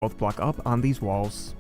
Both block up on these walls.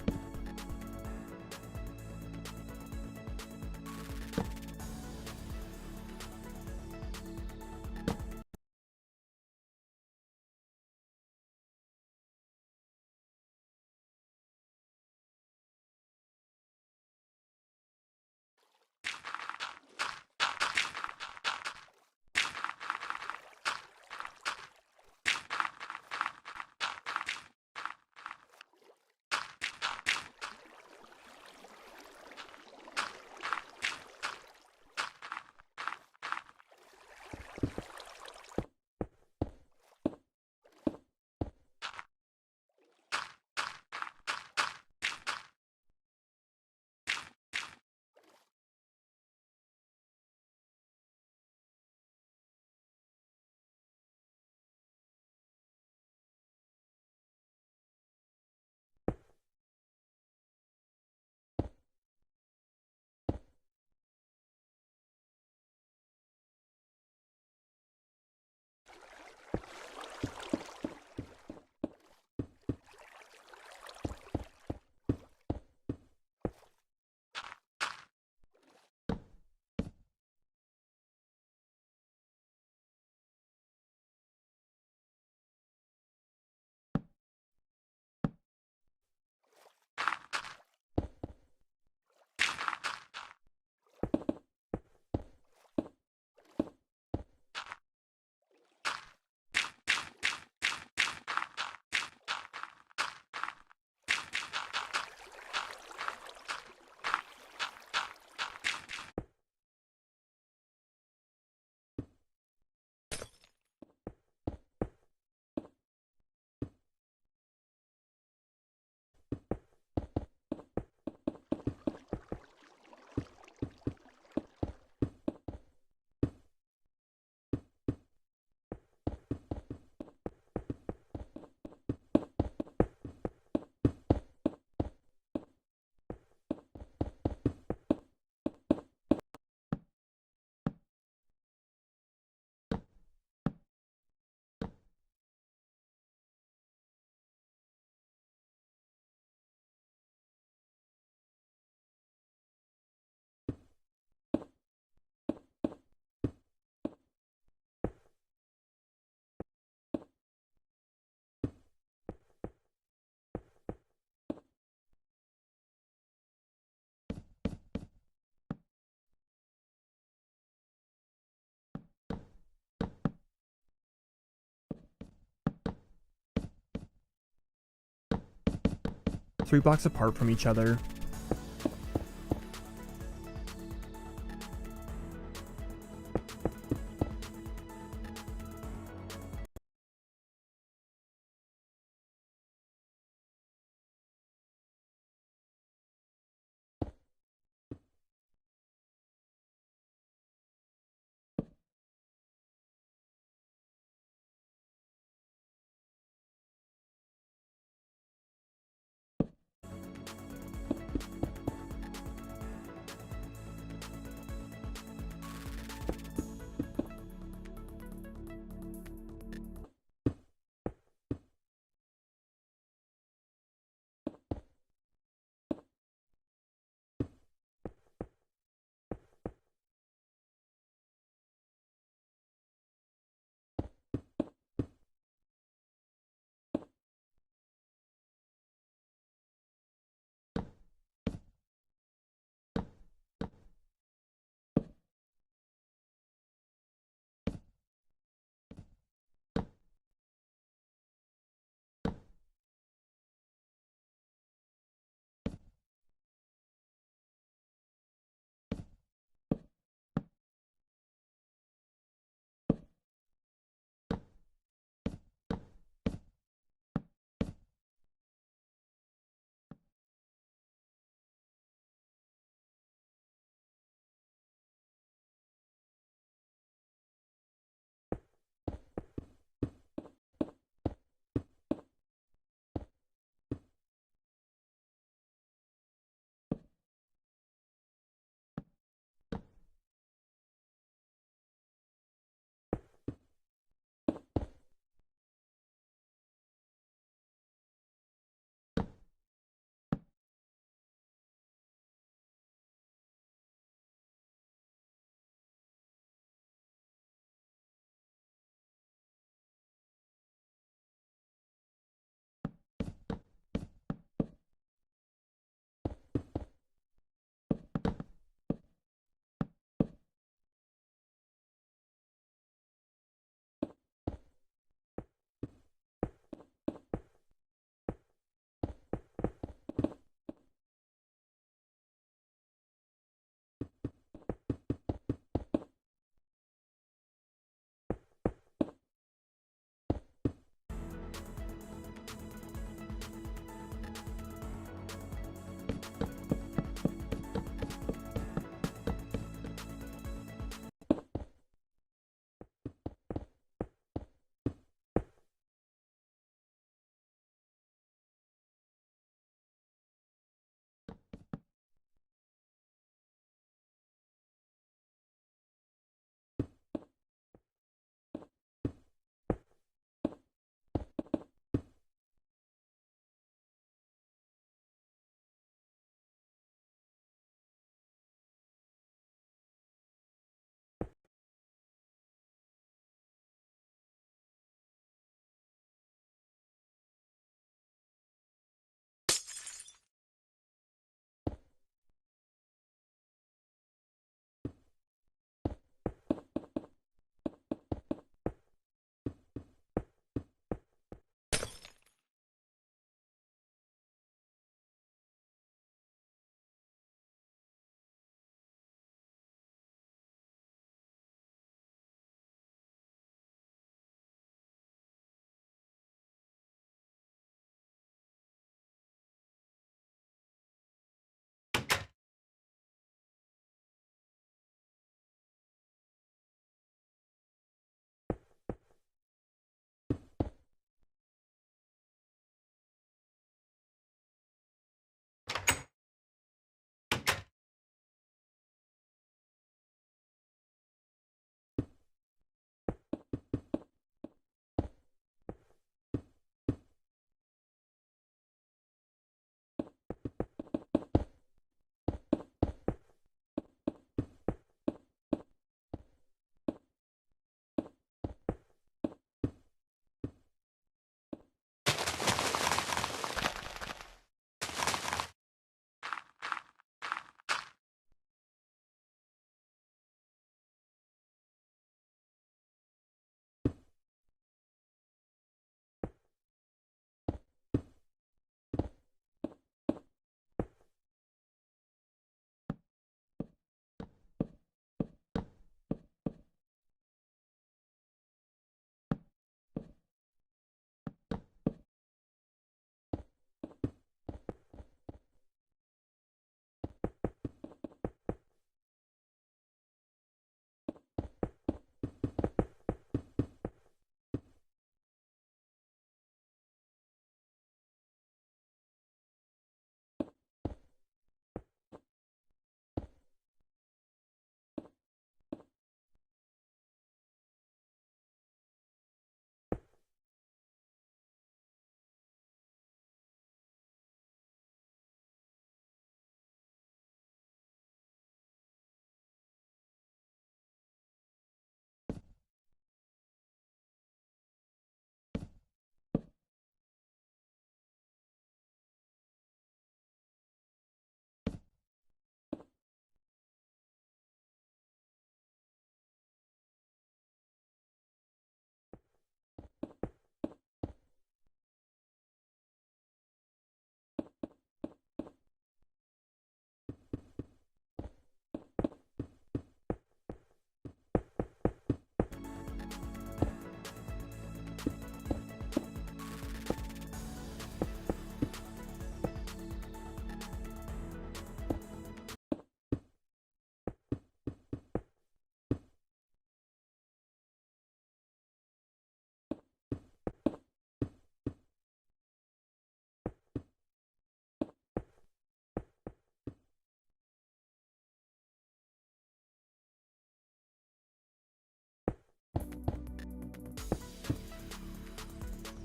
Three blocks apart from each other.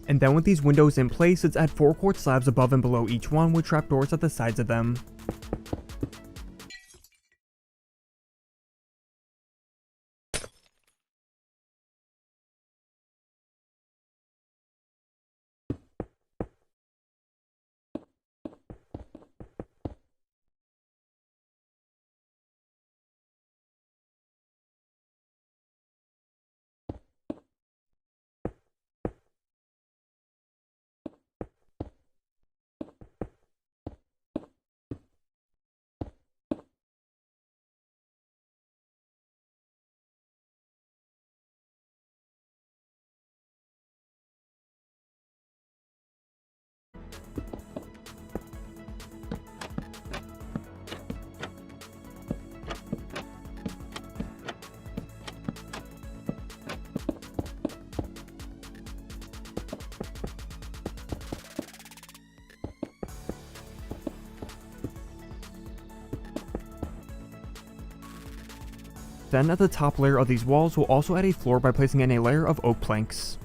And then with these windows in place, let's add 4 quartz slabs above and below each one with trapdoors at the sides of them. Then at the top layer of these walls, we'll also add a floor by placing in a layer of oak planks.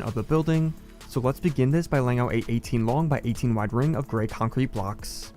Of the building, so let's begin this by laying out a 18 long by 18 wide ring of gray concrete blocks.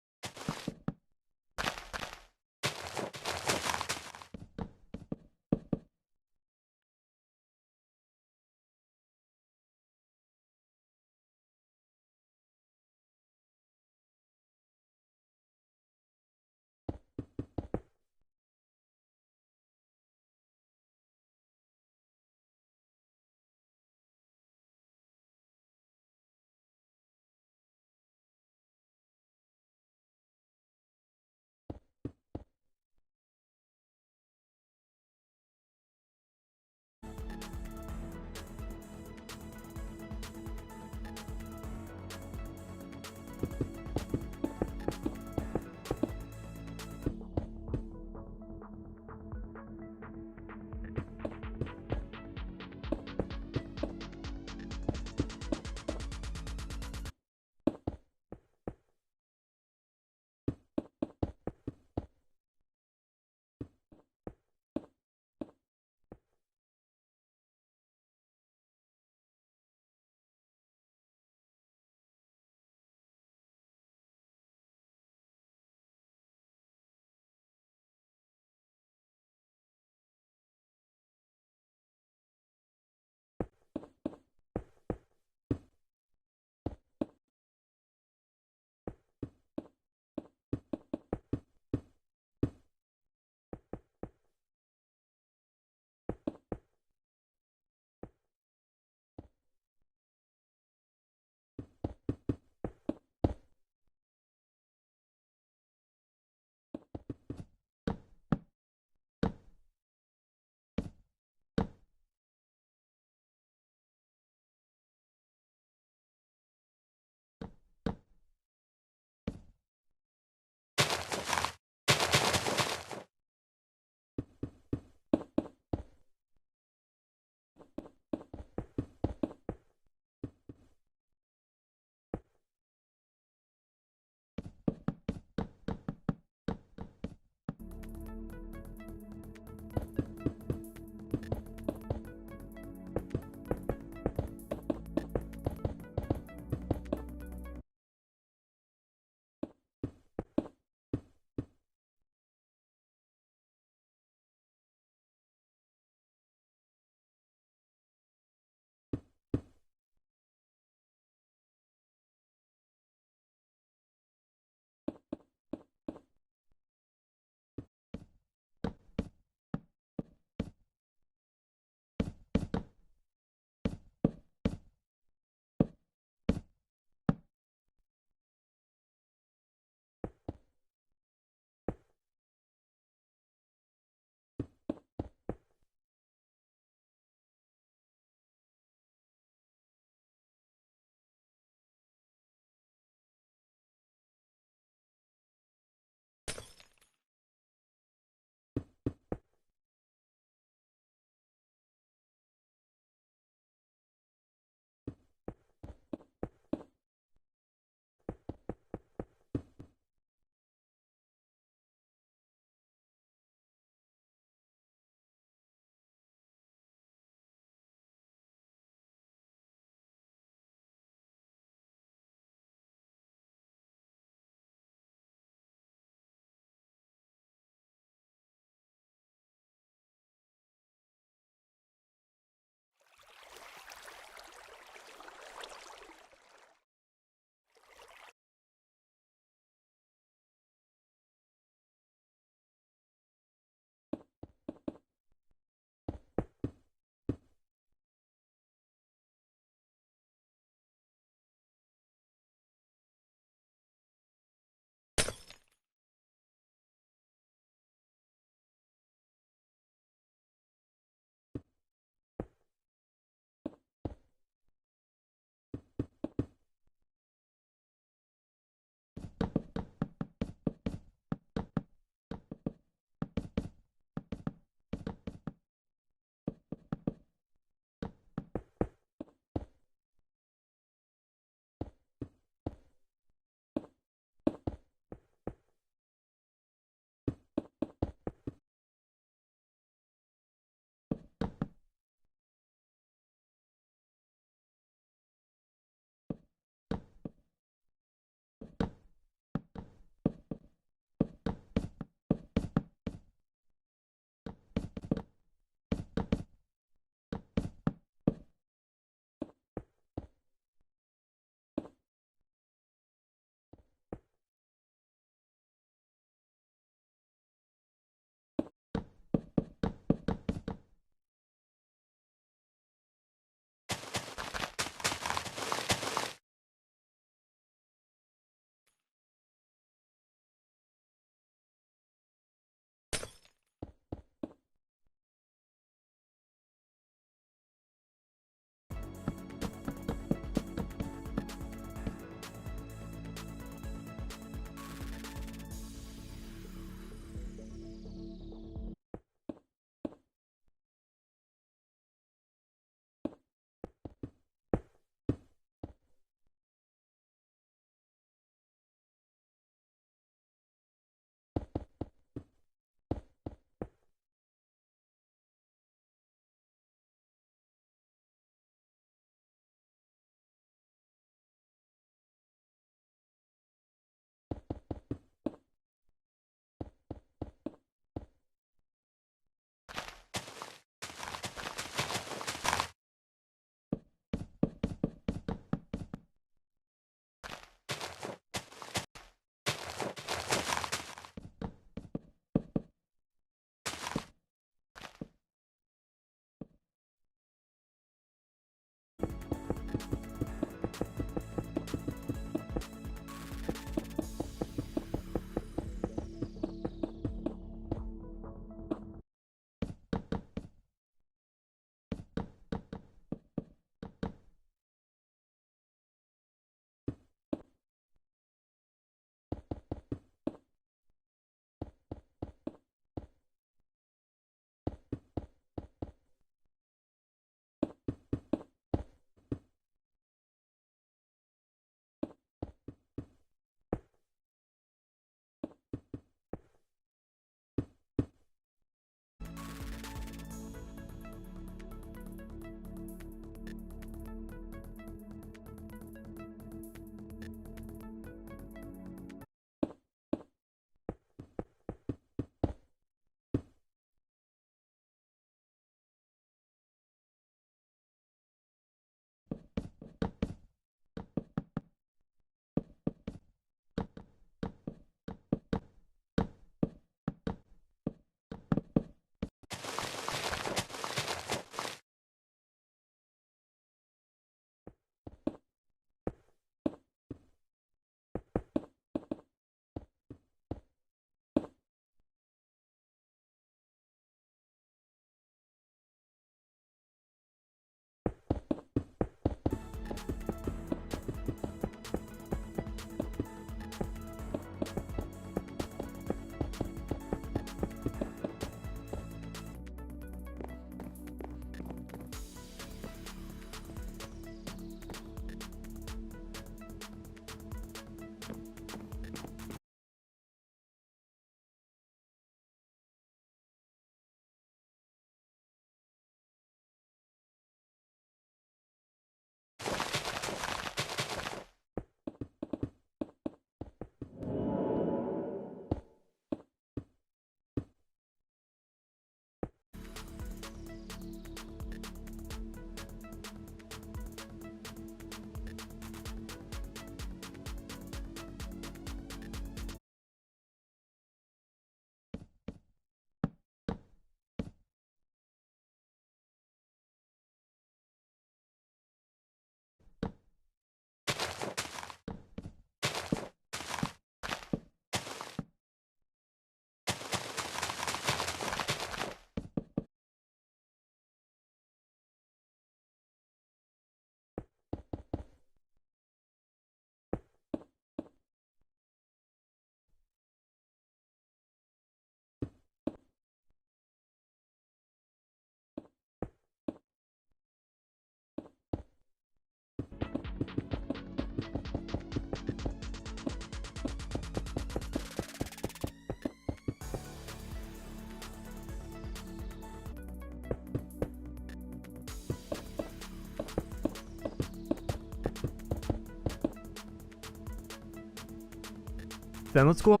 Then let's go up.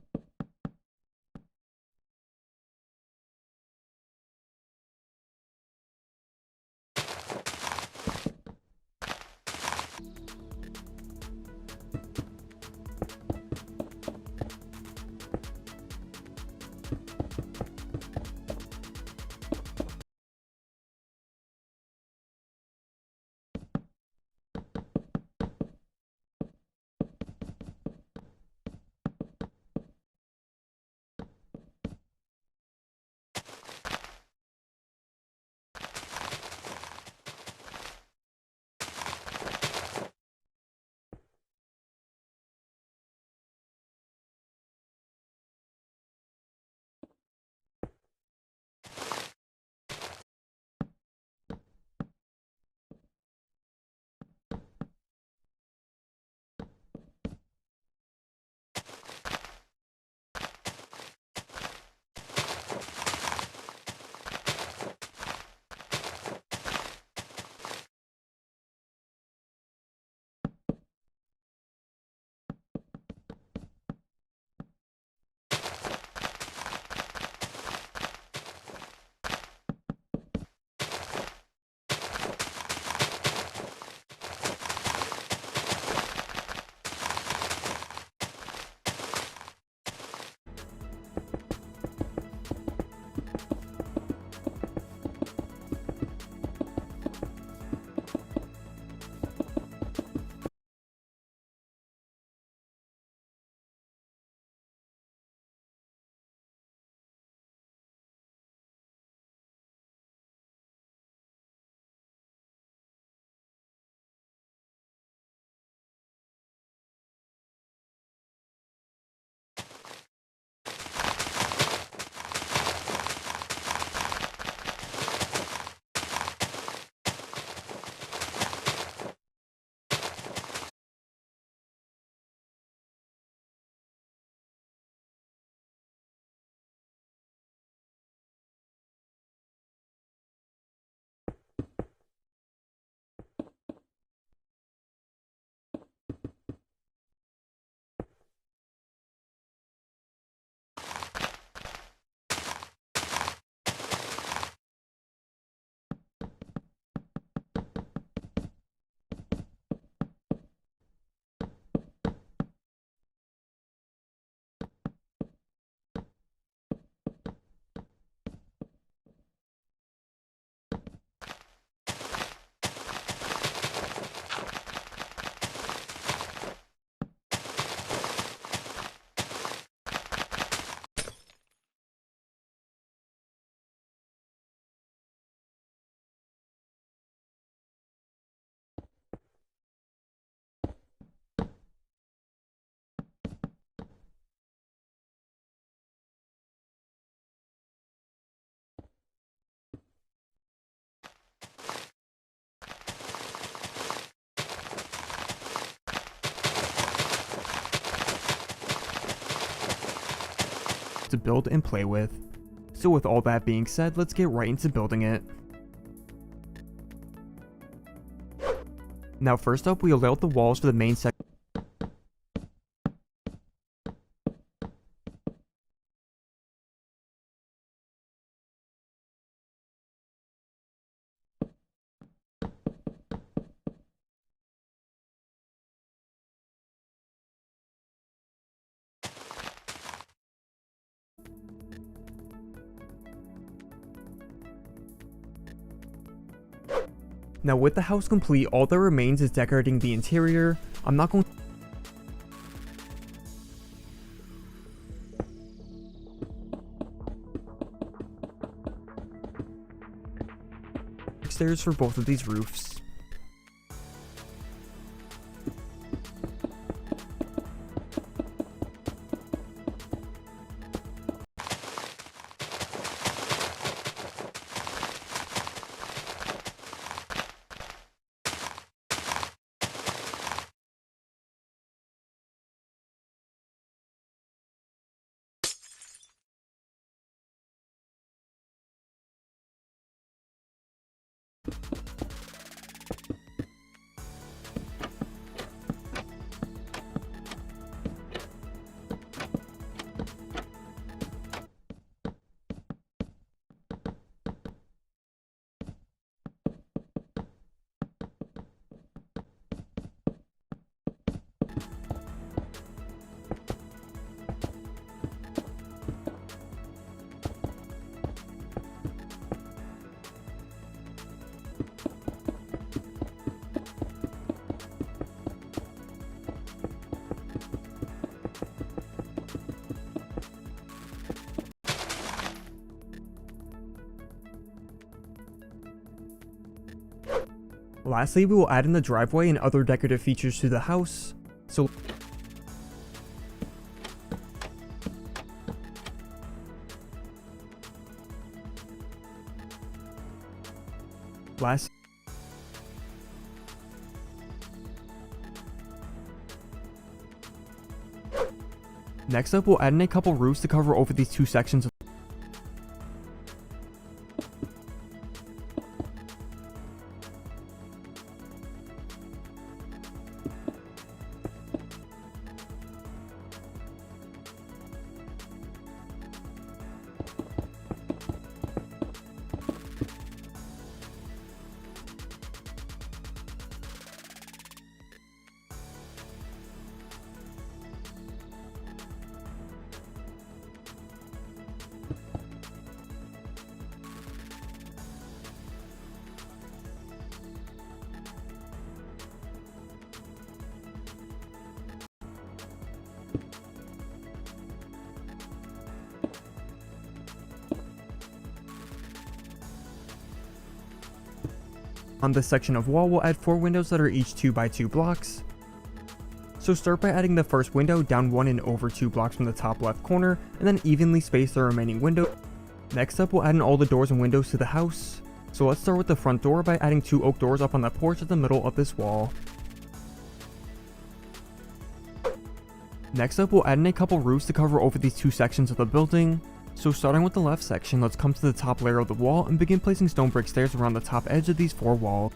To build and play with. So with all that being said, let's get right into building it. Now first up, we'll lay out the walls for the main section. Now with the house complete, all that remains is decorating the interior. I'm not going stairs for both of these roofs. Lastly, we will add in the driveway and other decorative features to the house. So next up, we'll add in a couple roofs to cover over these two sections of on this section of wall. We'll add 4 windows that are each 2 by 2 blocks. So start by adding the first window down 1 and over 2 blocks from the top left corner, and then evenly space the remaining window. Next up, we'll add in all the doors and windows to the house. So let's start with the front door by adding 2 oak doors up on the porch at the middle of this wall. Next up, we'll add in a couple roofs to cover over these 2 sections of the building. So starting with the left section, let's come to the top layer of the wall and begin placing stone brick stairs around the top edge of these 4 walls.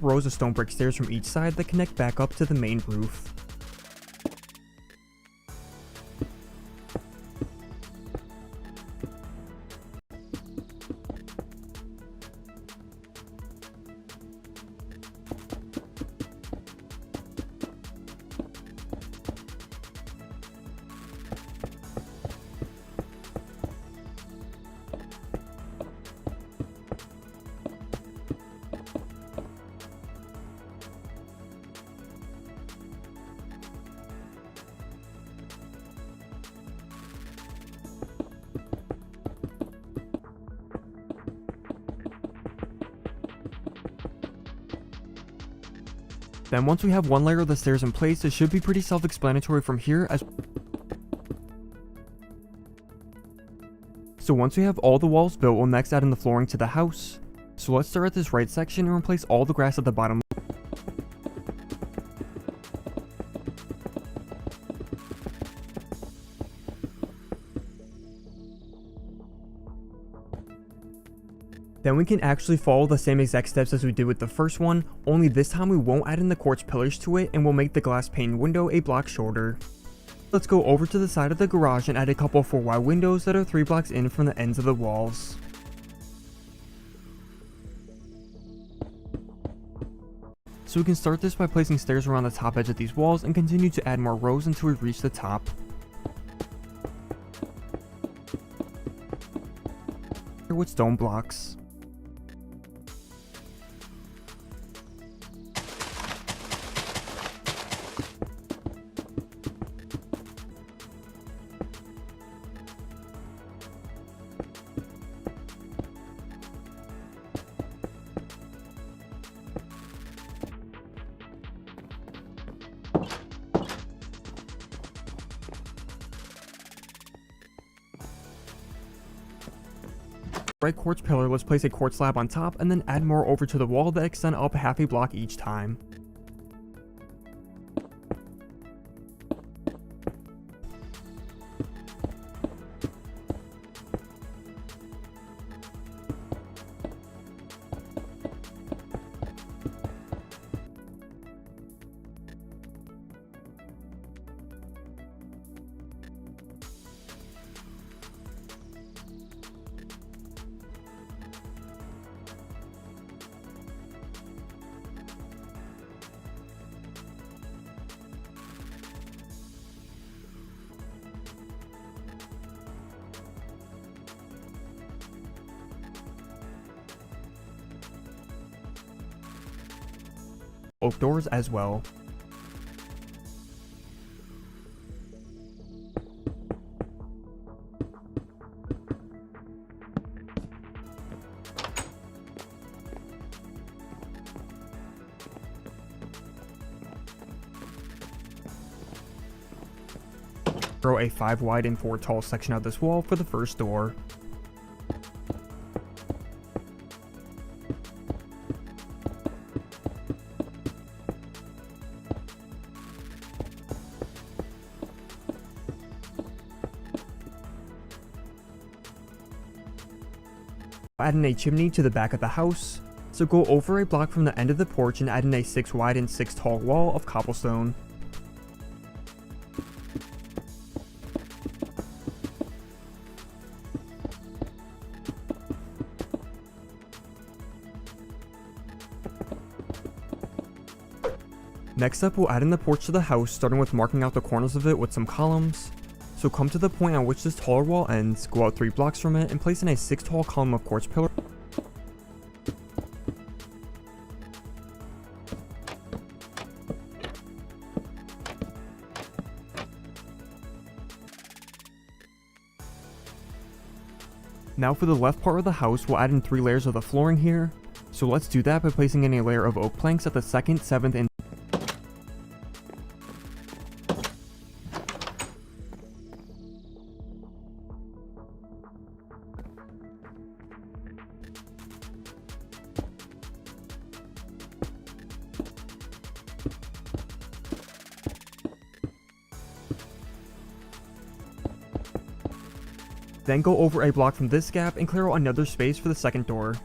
Rows of stone brick stairs from each side that connect back up to the main roof. Then once we have one layer of the stairs in place, it should be pretty self-explanatory from here So once we have all the walls built, we'll next add in the flooring to the house. So let's start at this right section and replace all the grass at the bottom. Then we can actually follow the same exact steps as we did with the first one, only this time we won't add in the quartz pillars to it, and we'll make the glass pane window a block shorter. Let's go over to the side of the garage and add a couple 4 wide windows that are 3 blocks in from the ends of the walls. So we can start this by placing stairs around the top edge of these walls and continue to add more rows until we reach the top. With stone blocks. Right quartz pillar, let's place a quartz slab on top and then add more over to the wall that extend up half a block each time. Oak doors as well. Throw a 5 wide and 4 tall section of this wall for the first door. Add in a chimney to the back of the house, so go over a block from the end of the porch and add in a 6 wide and 6 tall wall of cobblestone. Next up, we'll add in the porch to the house, starting with marking out the corners of it with some columns. So come to the point on which this taller wall ends, go out 3 blocks from it, and place in a 6 tall column of quartz pillar. Now for the left part of the house, we'll add in 3 layers of the flooring here. So let's do that by placing in a layer of oak planks at the 2nd, 7th, and then go over a block from this gap and clear out another space for the second door.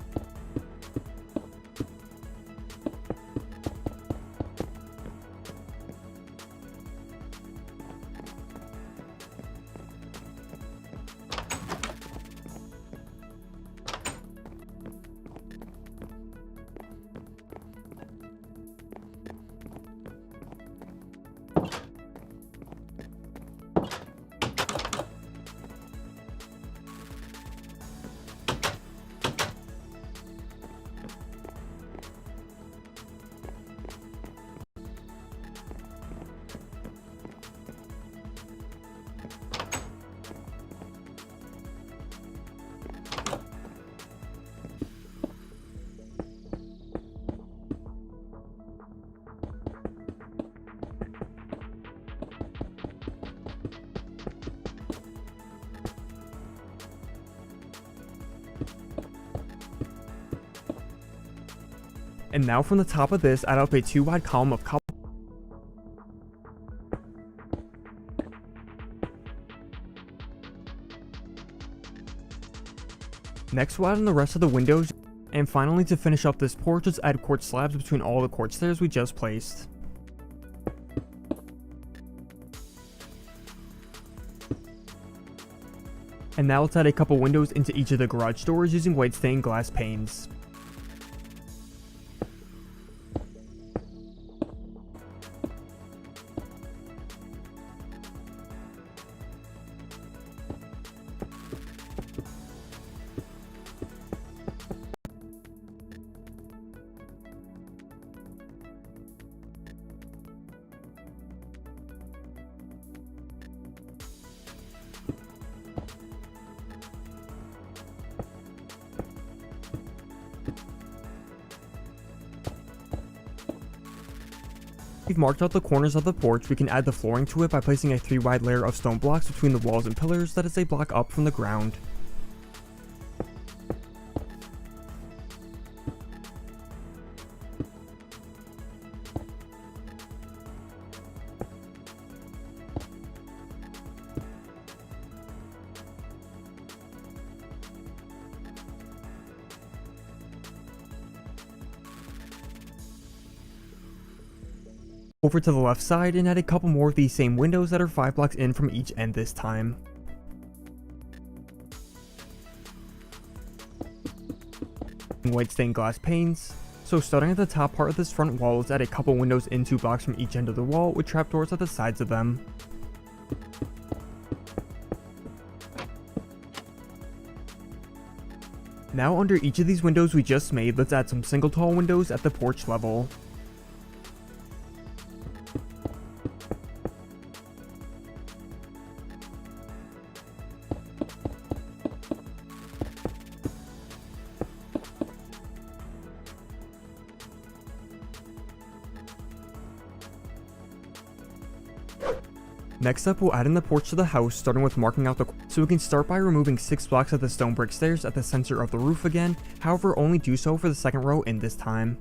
And now from the top of this, add up a 2 wide column of cobble. Next, we'll add in the rest of the windows. And finally, to finish up this porch, just add quartz slabs between all the quartz stairs we just placed. And now let's add a couple windows into each of the garage doors using white stained glass panes. We've marked out the corners of the porch. We can add the flooring to it by placing a 3 wide layer of stone blocks between the walls and pillars that is a block up from the ground. Over to the left side and add a couple more of these same windows that are 5 blocks in from each end this time. White stained glass panes. So starting at the top part of this front wall, let's add a couple windows in 2 blocks from each end of the wall with trapdoors at the sides of them. Now under each of these windows we just made, let's add some single tall windows at the porch level. Next up, we'll add in the porch to the house, starting with marking out the so we can start by removing 6 blocks of the stone brick stairs at the center of the roof again, however only do so for the second row in this time.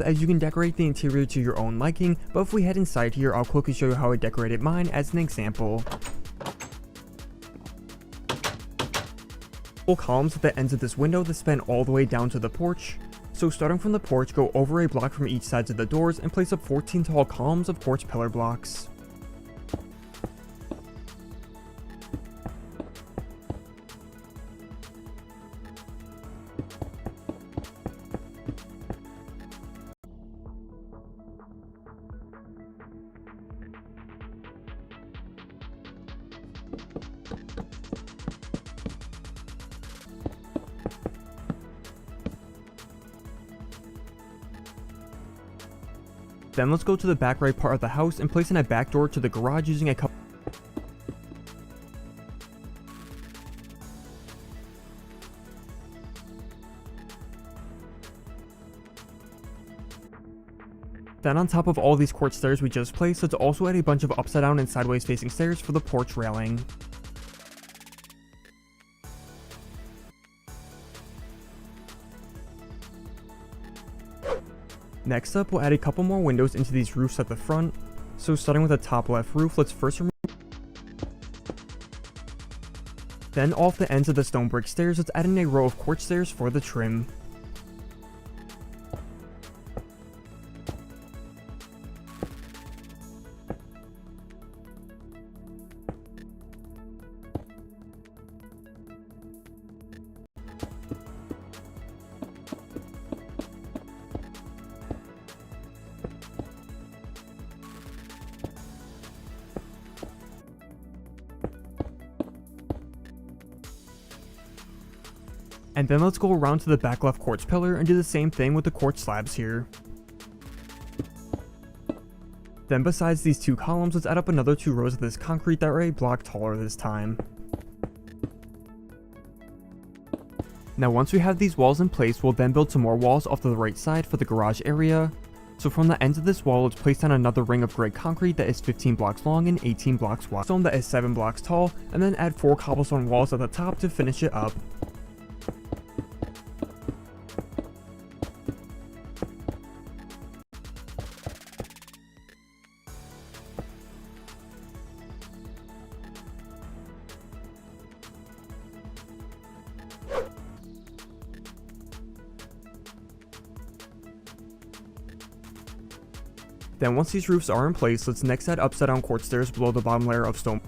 As you can decorate the interior to your own liking, but if we head inside here, I'll quickly show you how I decorated mine as an example. Full columns at the ends of this window that span all the way down to the porch. So starting from the porch, go over a block from each side of the doors and place up 14 tall columns of porch pillar blocks. Then let's go to the back right part of the house and place in a back door to the garage using a couple. Then on top of all these quartz stairs we just placed, let's also add a bunch of upside down and sideways facing stairs for the porch railing. Next up, we'll add a couple more windows into these roofs at the front. So starting with the top left roof, let's first remove. Then off the ends of the stone brick stairs, let's add in a row of quartz stairs for the trim. And then let's go around to the back left quartz pillar and do the same thing with the quartz slabs here. Then besides these 2 columns, let's add up another 2 rows of this concrete that are a block taller this time. Now once we have these walls in place, we'll then build some more walls off to the right side for the garage area. So from the ends of this wall, let's place down another ring of gray concrete that is 15 blocks long and 18 blocks wide, stone that is 7 blocks tall, and then add 4 cobblestone walls at the top to finish it up. Then once these roofs are in place, let's next add upside down quartz stairs below the bottom layer of stone.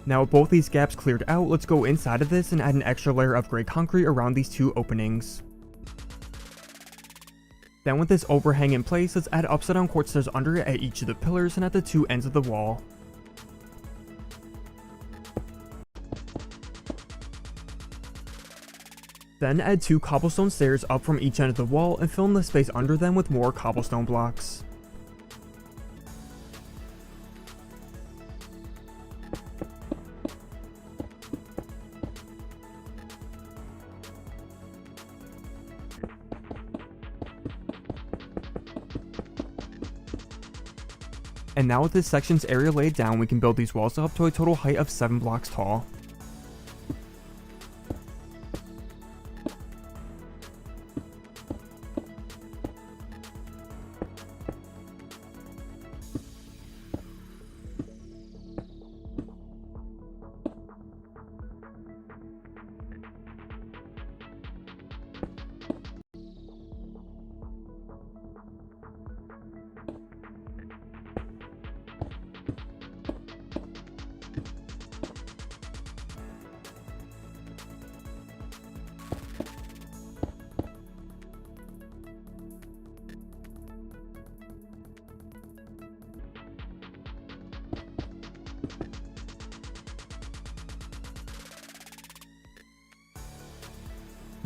Now with both these gaps cleared out, let's go inside of this and add an extra layer of gray concrete around these 2 openings. Then with this overhang in place, let's add upside down quartz stairs under it at each of the pillars and at the 2 ends of the wall. Then add 2 cobblestone stairs up from each end of the wall and fill in the space under them with more cobblestone blocks. And now with this section's area laid down, we can build these walls up to a total height of 7 blocks tall.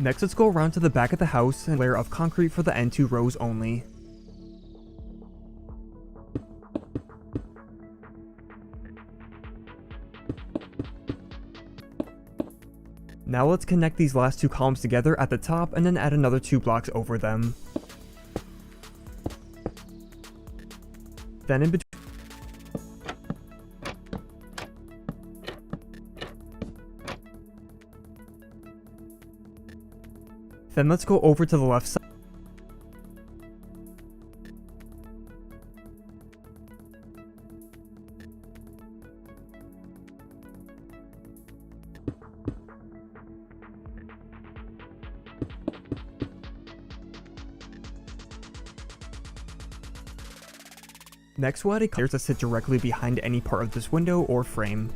Next, let's go around to the back of the house and layer of concrete for the end 2 rows only. Now let's connect these last 2 columns together at the top and then add another 2 blocks over them. Then in between, then let's go over to the left side. Next, we'll add a colors that sit directly behind any part of this window or frame.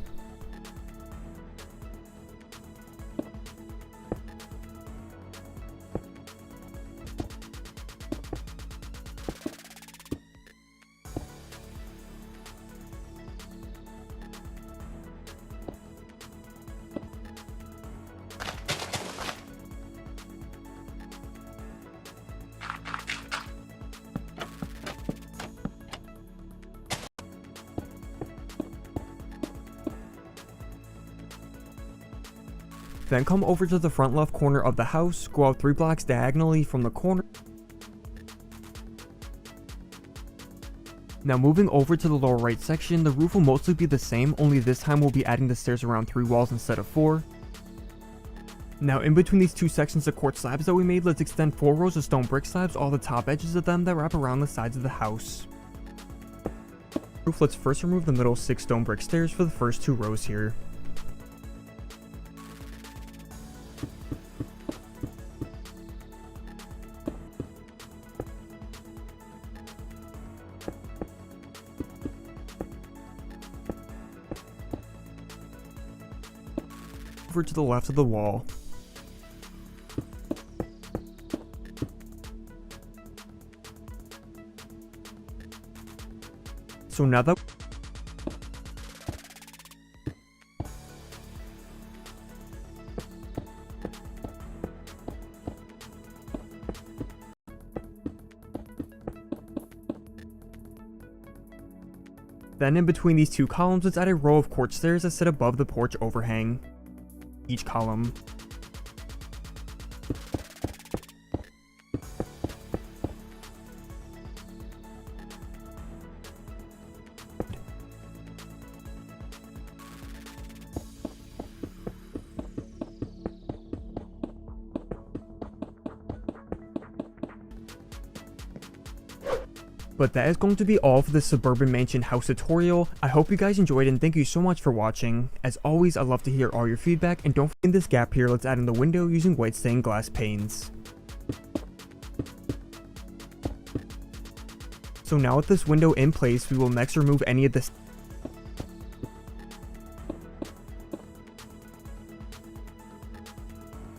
Then come over to the front left corner of the house, go out 3 blocks diagonally from the corner. Now moving over to the lower right section, the roof will mostly be the same, only this time we'll be adding the stairs around 3 walls instead of 4. Now in between these 2 sections of quartz slabs that we made, let's extend 4 rows of stone brick slabs, all the top edges of them that wrap around the sides of the house. Let's first remove the middle 6 stone brick stairs for the first 2 rows here. Over to the left of the wall. So now that then in between these 2 columns, let's add a row of quartz stairs that sit above the porch overhang. Each column. But that is going to be all for this suburban mansion house tutorial. I hope you guys enjoyed and thank you so much for watching. As always, I'd love to hear all your feedback, and don't forget in this gap here, let's add in the window using white stained glass panes. So now with this window in place, we will next remove any of this.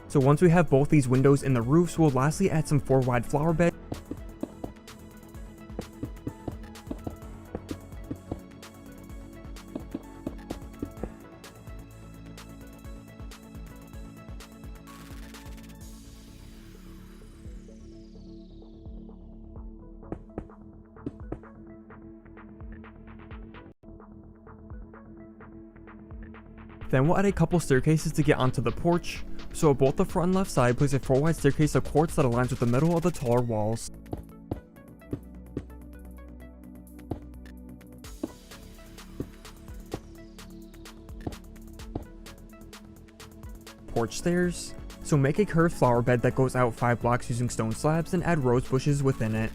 So once we have both these windows in the roofs, we'll lastly add some 4 wide flower beds. Then we'll add a couple staircases to get onto the porch. So at both the front and left side, place a 4 wide staircase of quartz that aligns with the middle of the taller walls. Porch stairs. So make a curved flower bed that goes out 5 blocks using stone slabs and add rose bushes within it.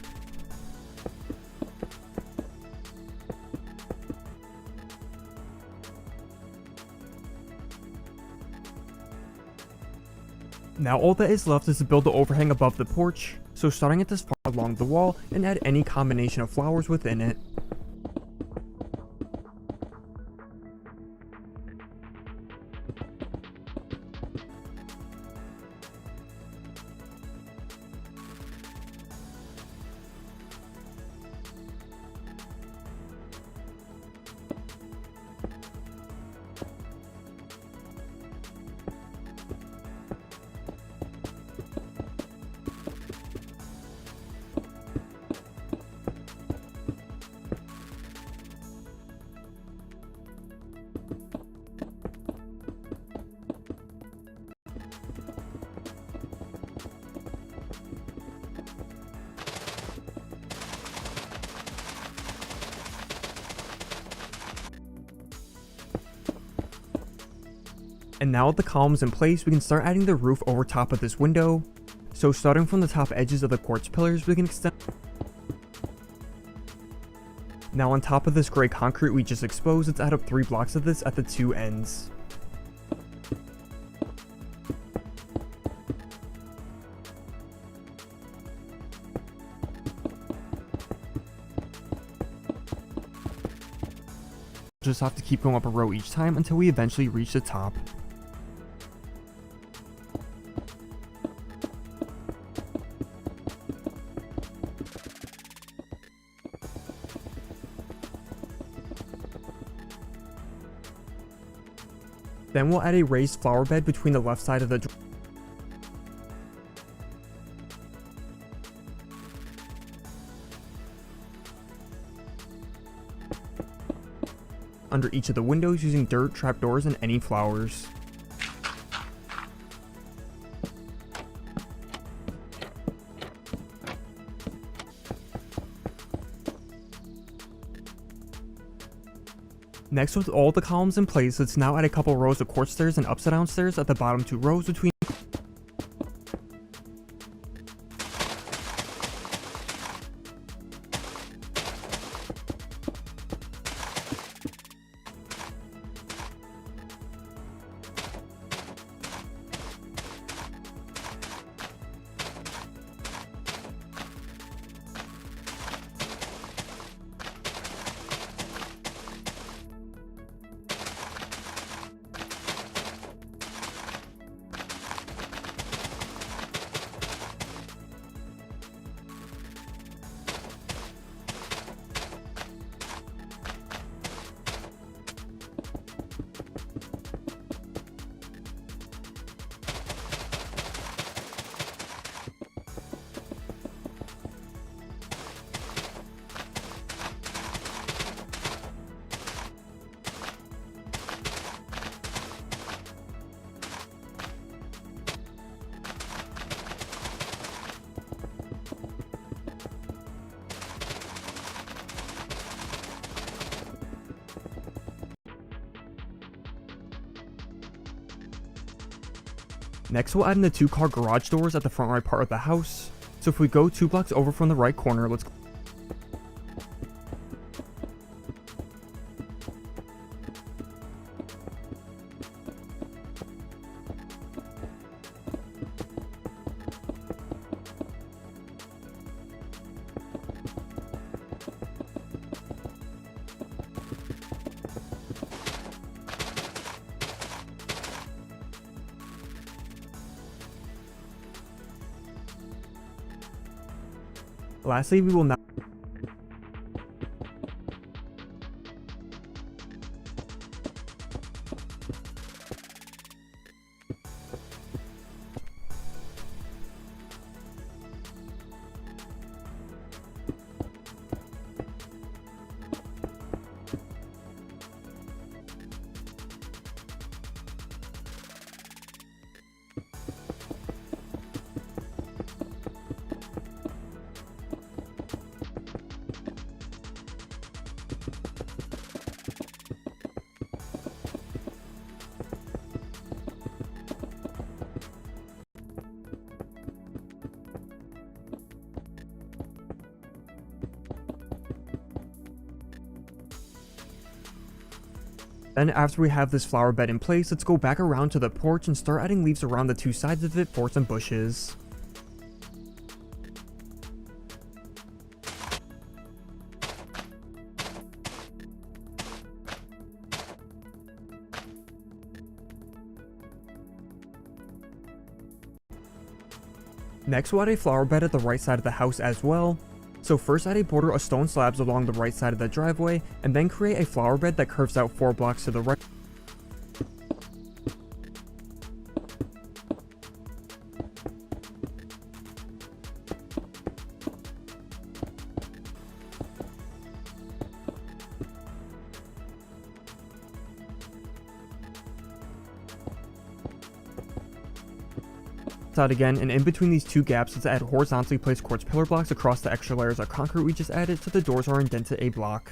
Now all that is left is to build the overhang above the porch, so starting at this far along the wall and add any combination of flowers within it. And now with the columns in place, we can start adding the roof over top of this window. So starting from the top edges of the quartz pillars, we can extend. Now on top of this gray concrete we just exposed, let's add up 3 blocks of this at the 2 ends. Just have to keep going up a row each time until we eventually reach the top. Then we'll add a raised flower bed between the left side of the under each of the windows using dirt, trapdoors, and any flowers. Next, with all the columns in place, let's now add a couple rows of quartz stairs and upside down stairs at the bottom 2 rows between. Next, we'll add in the 2-car garage doors at the front right part of the house. So if we go 2 blocks over from the right corner, let's. Lastly, we will now. Then after we have this flower bed in place, let's go back around to the porch and start adding leaves around the 2 sides of it for some bushes. Next, we'll add a flower bed at the right side of the house as well. So first add a border of stone slabs along the right side of the driveway, and then create a flower bed that curves out 4 blocks to the right. Out again, and in between these 2 gaps, let's add horizontally placed quartz pillar blocks across the extra layers of concrete we just added so the doors are indented a block.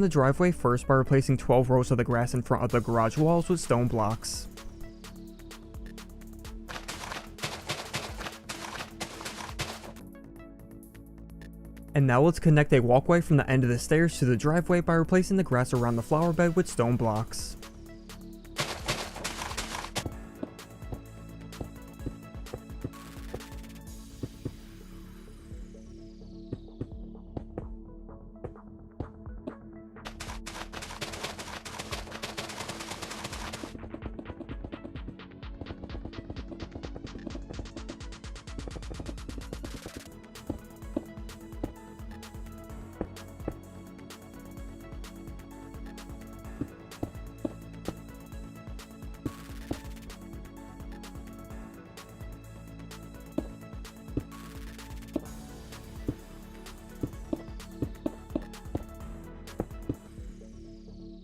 the driveway first by replacing 12 rows of the grass in front of the garage walls with stone blocks. And now let's connect a walkway from the end of the stairs to the driveway by replacing the grass around the flower bed with stone blocks.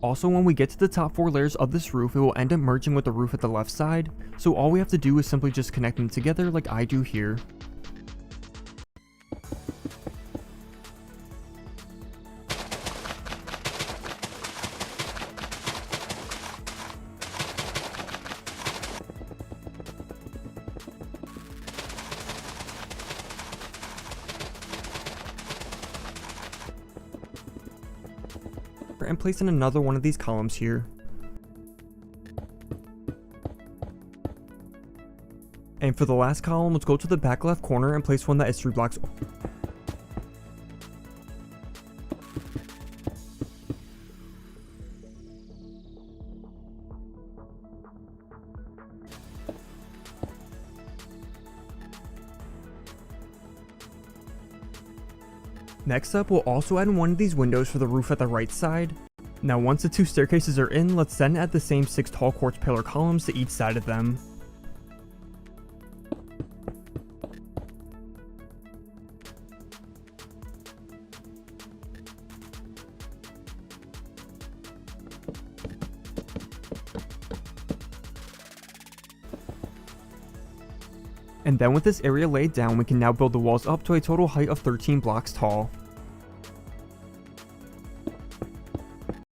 Also, when we get to the top 4 layers of this roof, it will end up merging with the roof at the left side, so all we have to do is simply just connect them together like I do here. And place in another one of these columns here. And for the last column, let's go to the back left corner and place one that is 3 blocks. Next up, we'll also add one of these windows for the roof at the right side. Now once the 2 staircases are in, let's then add the same 6 tall quartz pillar columns to each side of them. And then with this area laid down, we can now build the walls up to a total height of 13 blocks tall.